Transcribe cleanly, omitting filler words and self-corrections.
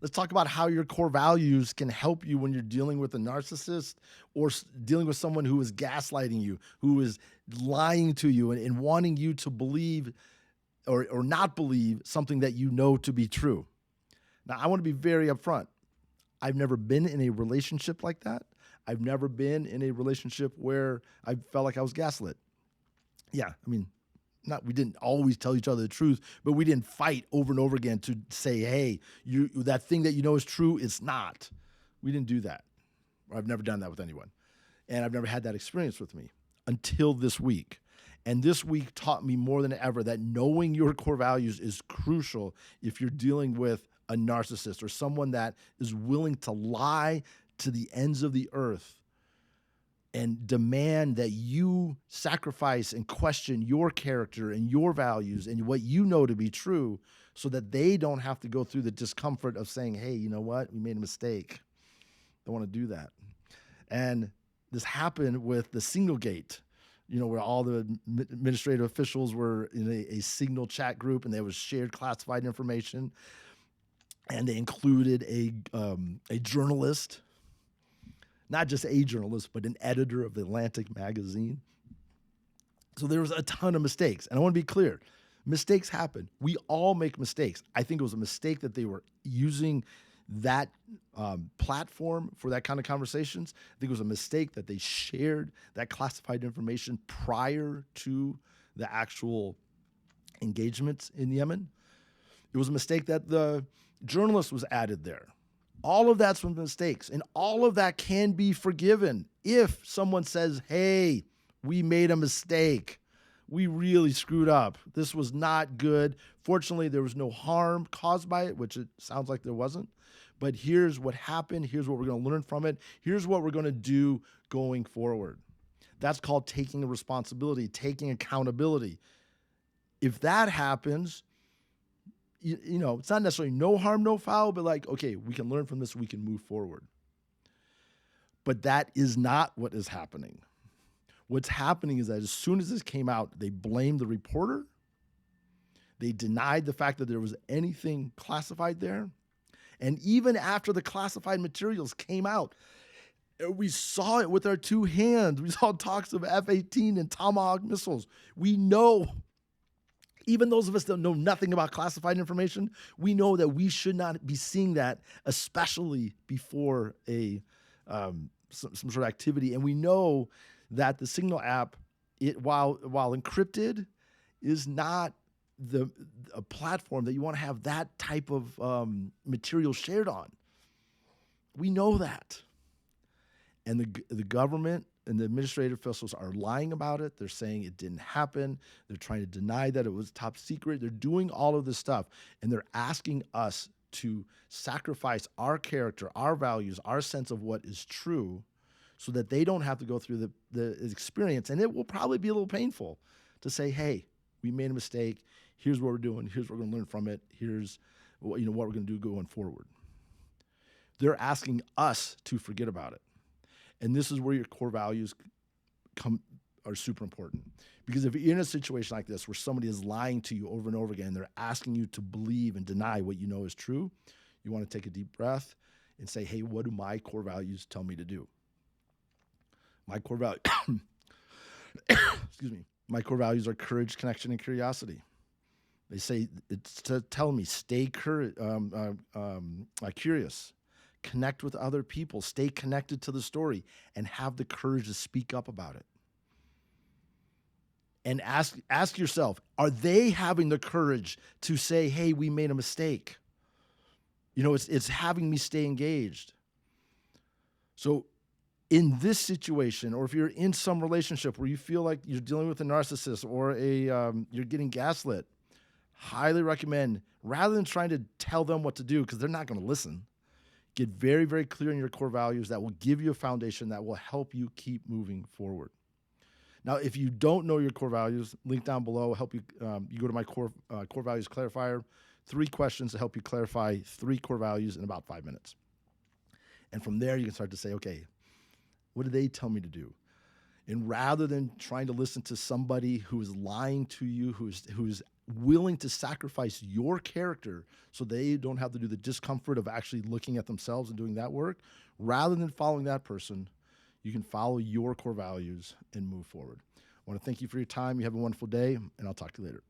Let's talk about how your core values can help you when you're dealing with a narcissist or dealing with someone who is gaslighting you, who is lying to you and wanting you to believe or not believe something that you know to be true. Now, I want to be very upfront. I've never been in a relationship like that. I've never been in a relationship where I felt like I was gaslit. Yeah, I mean, not we didn't always tell each other the truth, but we didn't fight over and over again to say, "Hey, you that thing that you know is true, it's not." We didn't do that. I've never done that with anyone, and I've never had that experience with me until this week. And this week taught me more than ever that knowing your core values is crucial if you're dealing with a narcissist or someone that is willing to lie to the ends of the earth and demand that you sacrifice and question your character and your values and what you know to be true so that they don't have to go through the discomfort of saying, hey, you know what? We made a mistake. Don't want to do that. And this happened with the Signal Gate, where all the administrative officials were in a Signal chat group and there was shared classified information. And they included a journalist, not just a journalist, but an editor of the Atlantic magazine. So there was a ton of mistakes. And I want to be clear, mistakes happen. We all make mistakes. I think it was a mistake that they were using that platform for that kind of conversations. I think it was a mistake that they shared that classified information prior to the actual engagements in Yemen. It was a mistake that the journalist was added there. All of that's from mistakes, and all of that can be forgiven if someone says, hey, we made a mistake. We really screwed up. This was not good. Fortunately, there was no harm caused by it, which it sounds like there wasn't. But here's what happened. Here's what we're going to learn from it. Here's what we're going to do going forward. That's called taking responsibility, taking accountability. If that happens, it's not necessarily no harm, no foul, but like, okay, we can learn from this, we can move forward. But that is not what is happening. What's happening is that as soon as this came out, they blamed the reporter. They denied the fact that there was anything classified there. And even after the classified materials came out, we saw it with our two hands. We saw talks of F-18 and Tomahawk missiles. We know, even those of us that know nothing about classified information, we know that we should not be seeing that, especially before some sort of activity. And we know that the Signal app, while encrypted, is not a platform that you want to have that type of material shared on. We know that. And the government and the administrative officials are lying about it. They're saying it didn't happen. They're trying to deny that it was top secret. They're doing all of this stuff. And they're asking us to sacrifice our character, our values, our sense of what is true so that they don't have to go through the experience. And it will probably be a little painful to say, hey, we made a mistake. Here's what we're doing. Here's what we're going to learn from it. Here's what we're going to do going forward. They're asking us to forget about it. And this is where your core values are super important. Because if you're in a situation like this where somebody is lying to you over and over again, they're asking you to believe and deny what you know is true, you want to take a deep breath and say, hey, what do my core values tell me to do? My core value, excuse me, my core values are courage, connection, and curiosity. They say it's to tell me stay curious, connect with other people, stay connected to the story, and have the courage to speak up about it. And ask yourself, are they having the courage to say, hey, we made a mistake? It's having me stay engaged. So in this situation, or if you're in some relationship where you feel like you're dealing with a narcissist or you're getting gaslit, highly recommend, rather than trying to tell them what to do, because they're not going to listen, get very, very clear on your core values that will give you a foundation that will help you keep moving forward. Now, if you don't know your core values, link down below, help you, you go to my core values clarifier, 3 questions to help you clarify 3 core values in about 5 minutes. And from there, you can start to say, okay, what do they tell me to do? And rather than trying to listen to somebody who is lying to you, who's willing to sacrifice your character so they don't have to do the discomfort of actually looking at themselves and doing that work, rather than following that person, you can follow your core values and move forward. I want to thank you for your time. You have a wonderful day, and I'll talk to you later.